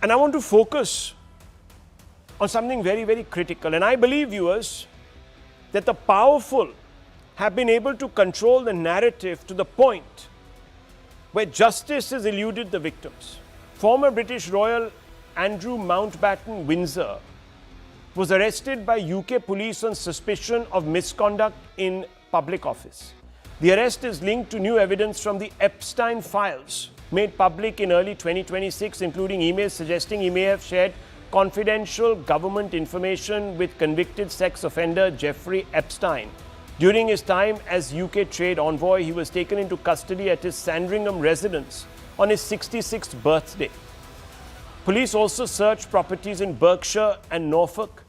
And I want to focus on something very, very critical. And I believe, viewers, that the powerful have been able to control the narrative to the point where justice has eluded the victims. Former British Royal Andrew Mountbatten-Windsor was arrested by UK police on suspicion of misconduct in public office. The arrest is linked to new evidence from the Epstein files made public in early 2026, including emails suggesting he may have shared confidential government information with convicted sex offender Jeffrey Epstein. During his time as UK trade envoy, he was taken into custody at his Sandringham residence on his 66th birthday. Police also searched properties in Berkshire and Norfolk.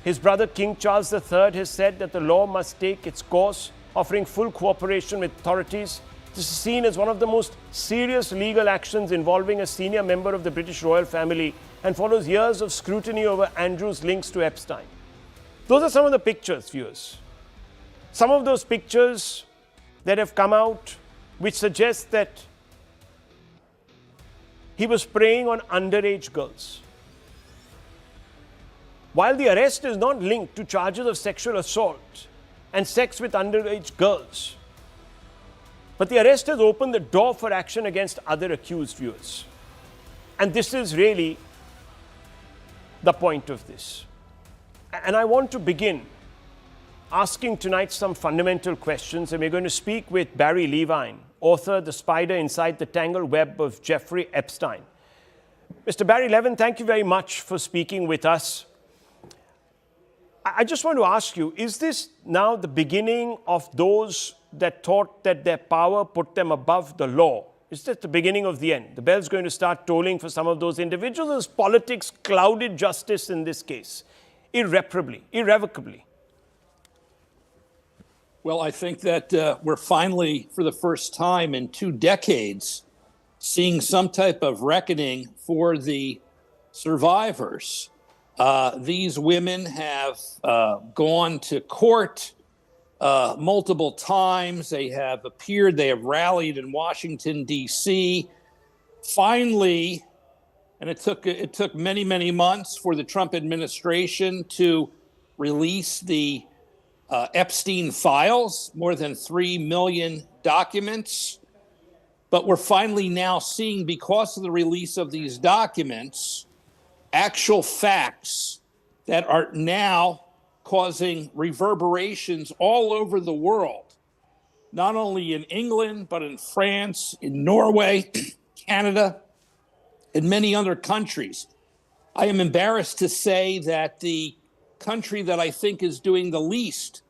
His brother King Charles III has said that the law must take its course, offering full cooperation with authorities. This is seen as one of the most serious legal actions involving a senior member of the British royal family and follows years of scrutiny over Andrew's links to Epstein. Those are some of the pictures, viewers. Some of those pictures that have come out which suggest that he was preying on underage girls. While the arrest is not linked to charges of sexual assault and sex with underage girls, but the arrest has opened the door for action against other accused, viewers. And this is really the point of this. And I want to begin asking tonight some fundamental questions, and we're going to speak with Barry Levine, author, The Spider Inside the Tangled Web of Jeffrey Epstein. Mr. Barry Levine, thank you very much for speaking with us. I just want to ask you, is this now the beginning of those that thought that their power put them above the law? Is this the beginning of the end? The bell's going to start tolling for some of those individuals as politics clouded justice in this case, irrevocably. Well, I think that we're finally, for the first time in 2 decades, seeing some type of reckoning for the survivors. These women have gone to court multiple times. They have appeared, they have rallied in Washington, D.C. Finally, and it took many, many months for the Trump administration to release the Epstein files, more than 3 million documents. But we're finally now seeing, because of the release of these documents, actual facts that are now causing reverberations all over the world, not only in England, but in France, in Norway, Canada, and many other countries. I am embarrassed to say that the country that I think is doing the least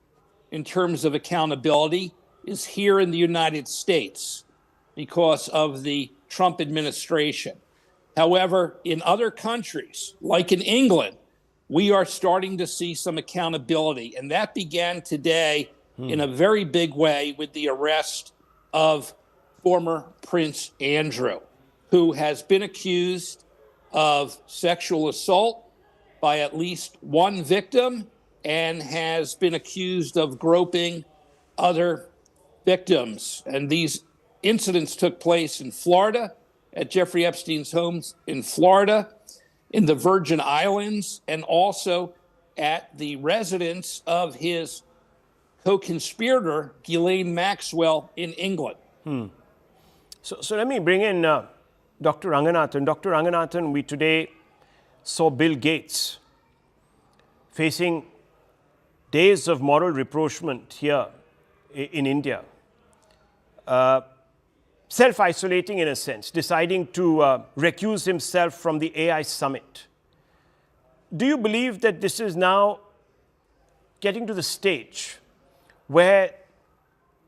in terms of accountability is here in the United States because of the Trump administration. However, in other countries, like in England, we are starting to see some accountability. And that began today in a very big way with the arrest of former Prince Andrew, who has been accused of sexual assault by at least one victim and has been accused of groping other victims. And these incidents took place in Florida, at Jeffrey Epstein's homes in Florida, in the Virgin Islands, and also at the residence of his co-conspirator, Ghislaine Maxwell, in England. So let me bring in Dr. Ranganathan. Dr. Ranganathan, we today saw Bill Gates facing days of moral reproachment here in India. Self-isolating in a sense, deciding to recuse himself from the AI summit. Do you believe that this is now getting to the stage where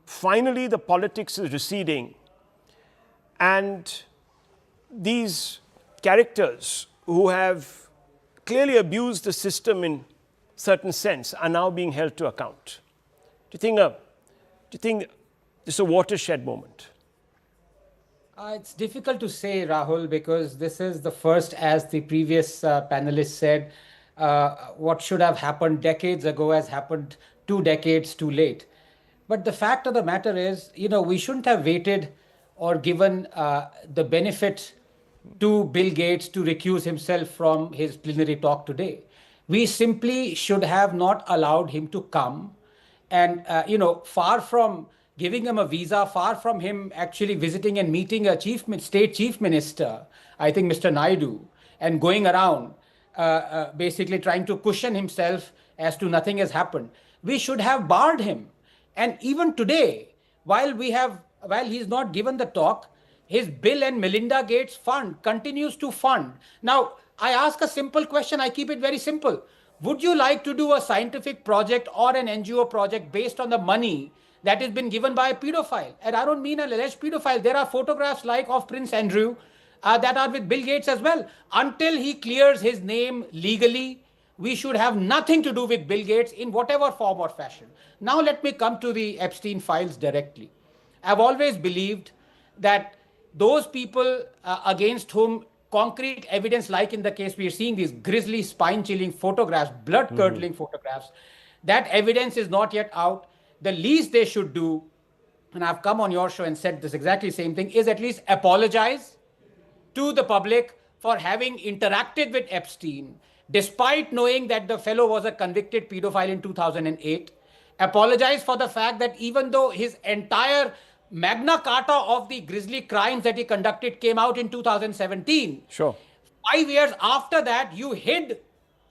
finally the politics is receding and these characters who have clearly abused the system in certain sense are now being held to account? Do you think this is a watershed moment? It's difficult to say, Rahul, because this is the first, as the previous panelist said, what should have happened decades ago has happened 2 decades too late. But the fact of the matter is, we shouldn't have waited or given the benefit to Bill Gates to recuse himself from his plenary talk today. We simply should have not allowed him to come. And, far from giving him a visa, far from him actually visiting and meeting a state chief minister, I think Mr. Naidu, and going around basically trying to cushion himself as to nothing has happened, we should have barred him. And even today, while he's not given the talk, his Bill and Melinda Gates Fund continues to fund. Now, I ask a simple question. I keep it very simple. Would you like to do a scientific project or an NGO project based on the money that has been given by a pedophile? And I don't mean an alleged pedophile. There are photographs like of Prince Andrew that are with Bill Gates as well. Until he clears his name legally, we should have nothing to do with Bill Gates in whatever form or fashion. Now, let me come to the Epstein files directly. I've always believed that those people against whom concrete evidence, like in the case we are seeing these grisly, spine-chilling photographs, blood-curdling photographs, that evidence is not yet out. The least they should do, and I've come on your show and said this exactly same thing, is at least apologize to the public for having interacted with Epstein, despite knowing that the fellow was a convicted pedophile in 2008. Apologize for the fact that even though his entire Magna Carta of the grisly crimes that he conducted came out in 2017. Sure. 5 years after that, you hid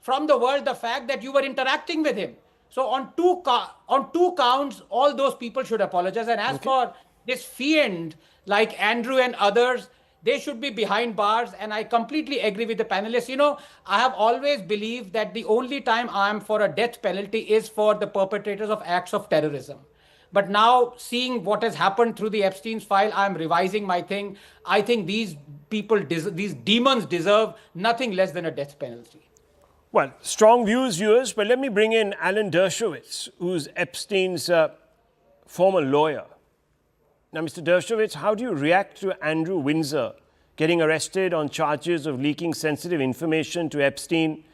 from the world the fact that you were interacting with him. So on two counts, all those people should apologize. And as for this fiend like Andrew and others, they should be behind bars. And I completely agree with the panelists. I have always believed that the only time I am for a death penalty is for the perpetrators of acts of terrorism. But now, seeing what has happened through the Epstein's file, I'm revising my thing. I think these demons deserve nothing less than a death penalty. Well, strong views, viewers, but let me bring in Alan Dershowitz, who's Epstein's former lawyer. Now, Mr. Dershowitz, how do you react to Andrew Windsor getting arrested on charges of leaking sensitive information to Epstein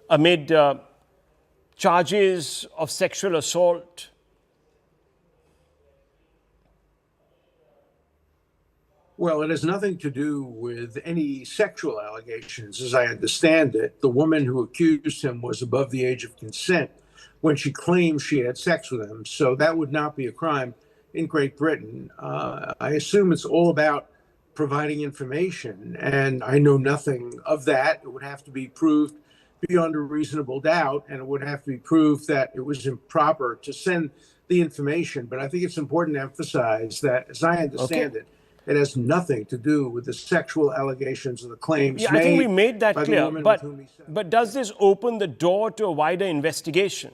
amid charges of sexual assault? Well, it has nothing to do with any sexual allegations, as I understand it. The woman who accused him was above the age of consent when she claimed she had sex with him. So that would not be a crime in Great Britain. I assume it's all about providing information, and I know nothing of that. It would have to be proved beyond a reasonable doubt, and it would have to be proved that it was improper to send the information. But I think it's important to emphasize that, as I understand it, it has nothing to do with the sexual allegations or the claims made. I think we made that clear. But does this open the door to a wider investigation?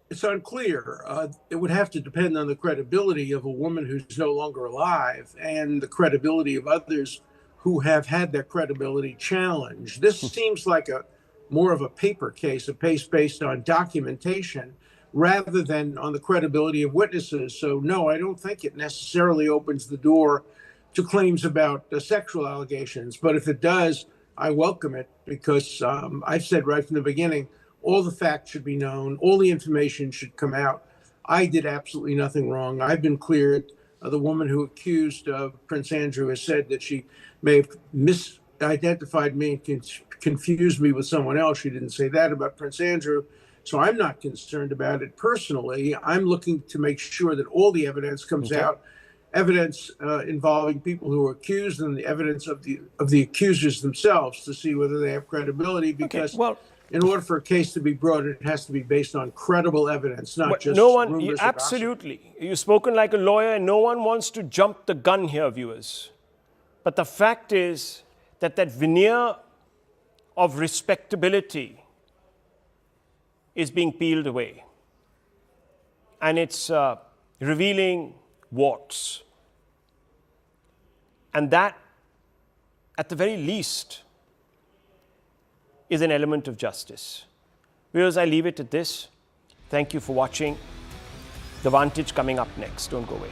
It's unclear. It would have to depend on the credibility of a woman who's no longer alive and the credibility of others who have had their credibility challenged. This seems like more of a paper case, a case based on documentation, rather than on the credibility of witnesses. So no, I don't think it necessarily opens the door to claims about sexual allegations. But if it does, I welcome it, because I've said right from the beginning, all the facts should be known, all the information should come out. I did absolutely nothing wrong. I've been cleared. The woman who accused Prince Andrew has said that she may have misidentified me and confused me with someone else. She didn't say that about Prince Andrew. So I'm not concerned about it personally. I'm looking to make sure that all the evidence comes out, evidence involving people who are accused and the evidence of the accusers themselves, to see whether they have credibility. Because in order for a case to be brought, it has to be based on credible evidence, not just rumors. Absolutely. You've spoken like a lawyer, and no one wants to jump the gun here, viewers. But the fact is that veneer of respectability is being peeled away. And it's revealing warts. And that, at the very least, is an element of justice. Viewers, I leave it at this. Thank you for watching. The Vantage coming up next. Don't go away.